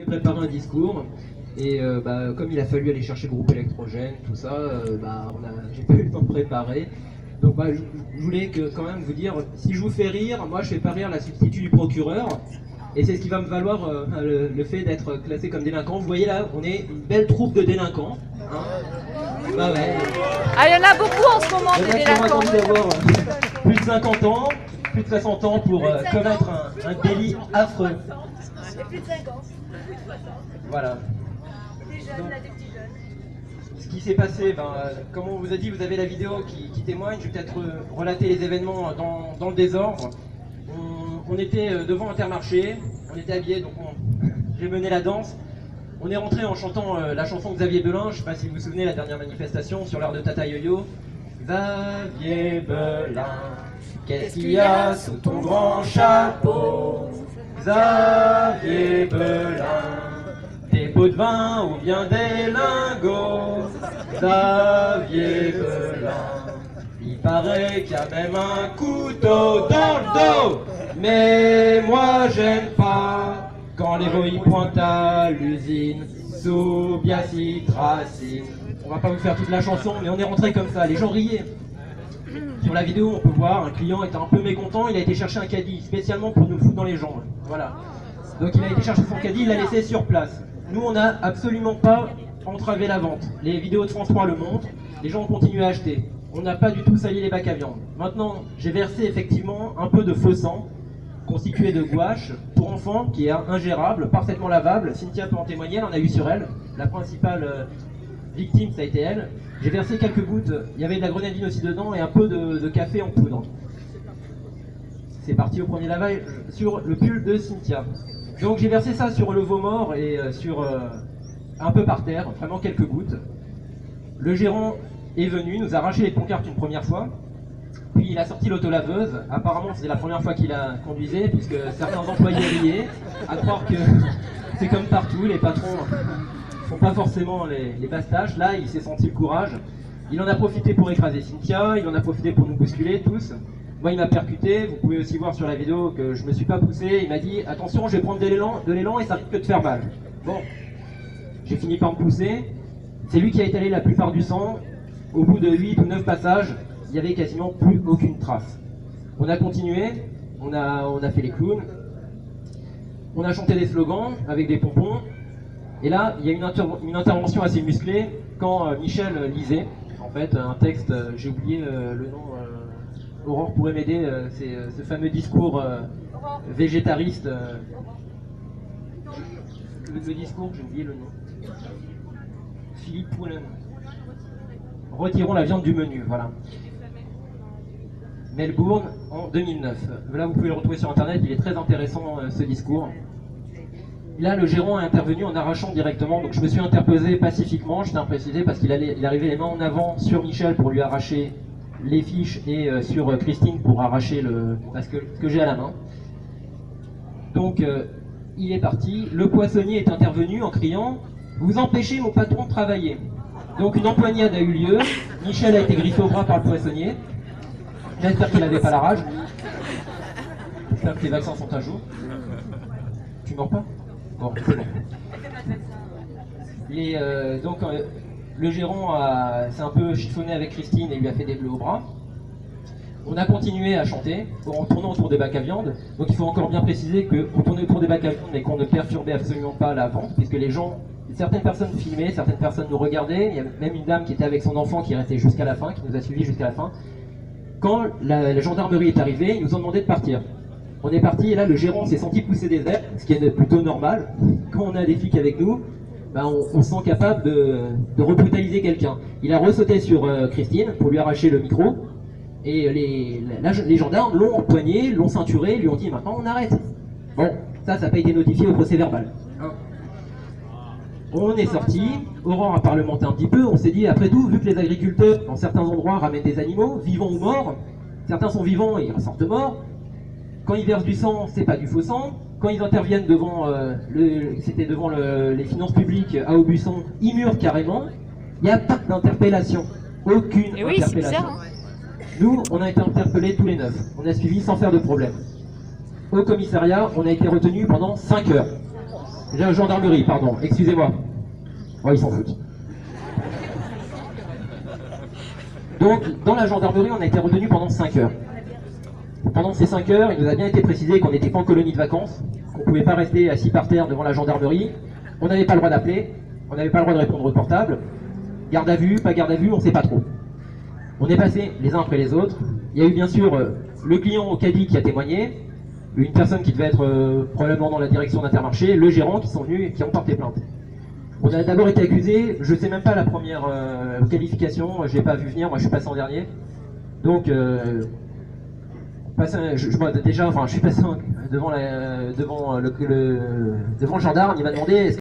J'ai préparé un discours et comme il a fallu aller chercher le groupe électrogène, tout ça, j'ai pas eu le temps de préparer. Donc je voulais quand même vous dire, si je vous fais rire, moi je fais pas rire la substitut du procureur. Et c'est ce qui va me valoir le fait d'être classé comme délinquant. Vous voyez là, on est une belle troupe de délinquants. Hein, bah ouais. Ah, il y en a beaucoup en ce moment des délinquants. Il y avoir plus de 50 ans, plus de 60 ans pour commettre un délit affreux. Et plus de 5 ans. Voilà. Des jeunes, là, des petits jeunes. Ce qui s'est passé, comme on vous a dit, vous avez la vidéo qui témoigne. Je vais peut-être relater les événements dans le désordre. On était devant Intermarché, on était habillés, donc j'ai mené la danse. On est rentré en chantant la chanson de Xavier Belin, je ne sais pas si vous vous souvenez, la dernière manifestation sur l'heure de Tata Yo-Yo. Xavier Belin, qu'est-ce qu'il y a sous ton grand chapeau? Xavier Belin, des pots de vin ou bien des lingots? Xavier Belin, il paraît qu'il y a même un couteau dans le dos. Mais moi j'aime pas quand l'héroïne pointe à l'usine sous Biacite Racine. On va pas vous faire toute la chanson, mais on est rentré comme ça, les gens riaient. Sur la vidéo, on peut voir, un client était un peu mécontent, il a été chercher un caddie, spécialement pour nous foutre dans les jambes. Voilà. Donc il a été chercher son caddie, il l'a laissé sur place. Nous, on n'a absolument pas entravé la vente. Les vidéos de France 3 le montrent, les gens ont continué à acheter. On n'a pas du tout sali les bacs à viande. Maintenant, j'ai versé effectivement un peu de faux sang, constitué de gouache, pour enfants, qui est ingérable, parfaitement lavable. Cynthia peut en témoigner, elle en a eu sur elle. La principale victime, ça a été elle. J'ai versé quelques gouttes, il y avait de la grenadine aussi dedans et un peu de café en poudre. C'est parti au premier lavage sur le pull de Cynthia. Donc j'ai versé ça sur le veau mort et sur un peu par terre, vraiment quelques gouttes. Le gérant est venu, nous a arraché les pancartes une première fois. Puis il a sorti l'autolaveuse. Apparemment c'était la première fois qu'il la conduisait, puisque certains employés riaient, à croire que c'est comme partout, les patrons font pas forcément les bastages. Là il s'est senti le courage. Il en a profité pour écraser Cynthia, il en a profité pour nous bousculer tous. Moi il m'a percuté, vous pouvez aussi voir sur la vidéo que je me suis pas poussé. Il m'a dit attention, je vais prendre de l'élan et ça risque de te faire mal. Bon, j'ai fini par me pousser. C'est lui qui a étalé la plupart du sang. Au bout de 8 ou 9 passages, il n'y avait quasiment plus aucune trace. On a continué, on a fait les clowns, on a chanté des slogans avec des pompons, et là, il y a une intervention assez musclée quand Michel lisait, en fait, un texte, j'ai oublié le nom, Aurore pourrait m'aider, c'est ce fameux discours végétariste. Le discours, j'ai oublié le nom. Philippe Poulin. Retirons la viande du menu, voilà. Melbourne en 2009. Là, vous pouvez le retrouver sur internet, il est très intéressant ce discours. Là, le gérant est intervenu en arrachant directement, donc je me suis interposé pacifiquement, je tiens à préciser, parce qu'il arrivait les mains en avant sur Michel pour lui arracher les fiches et sur Christine pour arracher ce que j'ai à la main. Donc, il est parti. Le poissonnier est intervenu en criant « Vous empêchez mon patron de travailler ». Donc une empoignade a eu lieu, Michel a été griffé au bras par le poissonnier. J'espère qu'il n'avait pas la rage. J'espère que les vaccins sont à jour. Tu mords pas? Bon, c'est bon. Le gérant s'est un peu chiffonné avec Christine et lui a fait des bleus au bras. On a continué à chanter en tournant autour des bacs à viande. Donc il faut encore bien préciser qu'on tournait autour des bacs à viande mais qu'on ne perturbait absolument pas la vente, puisque certaines personnes filmaient, certaines personnes nous regardaient. Il y a même une dame qui était avec son enfant qui restait jusqu'à la fin, qui nous a suivis jusqu'à la fin. Quand la gendarmerie est arrivée, ils nous ont demandé de partir. On est parti et là le gérant s'est senti pousser des ailes, ce qui est plutôt normal. Quand on a des flics avec nous, on se sent capable de rebrutaliser quelqu'un. Il a ressauté sur Christine pour lui arracher le micro. Et les gendarmes l'ont empoigné, l'ont ceinturé, lui ont dit maintenant on arrête. Bon, ça n'a pas été notifié au procès verbal. Hein. On est sorti, Aurore a parlementé un petit peu, on s'est dit après tout, vu que les agriculteurs dans certains endroits ramènent des animaux, vivants ou morts, certains sont vivants et ils ressortent morts, quand ils versent du sang, c'est pas du faux sang, quand ils interviennent devant, les finances publiques à Aubusson, ils murent carrément, il n'y a pas d'interpellation, aucune Et oui, c'est interpellation. bizarre, hein. Nous, on a été interpellés tous les 9, on a suivi sans faire de problème. Au commissariat, on a été retenus pendant 5 heures. Gendarmerie, pardon, excusez-moi. Ouais, ils s'en foutent. Donc, dans la gendarmerie, on a été retenu pendant 5 heures. Pendant ces 5 heures, il nous a bien été précisé qu'on n'était pas en colonie de vacances, qu'on ne pouvait pas rester assis par terre devant la gendarmerie, on n'avait pas le droit d'appeler, on n'avait pas le droit de répondre au portable. Garde à vue, pas garde à vue, on ne sait pas trop. On est passés les uns après les autres. Il y a eu bien sûr le client au caddie qui a témoigné, une personne qui devait être probablement dans la direction d'Intermarché, le gérant qui sont venus et qui ont porté plainte. On a d'abord été accusé, je ne sais même pas la première qualification, je l'ai pas vu venir, moi je suis passé en dernier. Donc, je suis passé devant le gendarme, il m'a demandé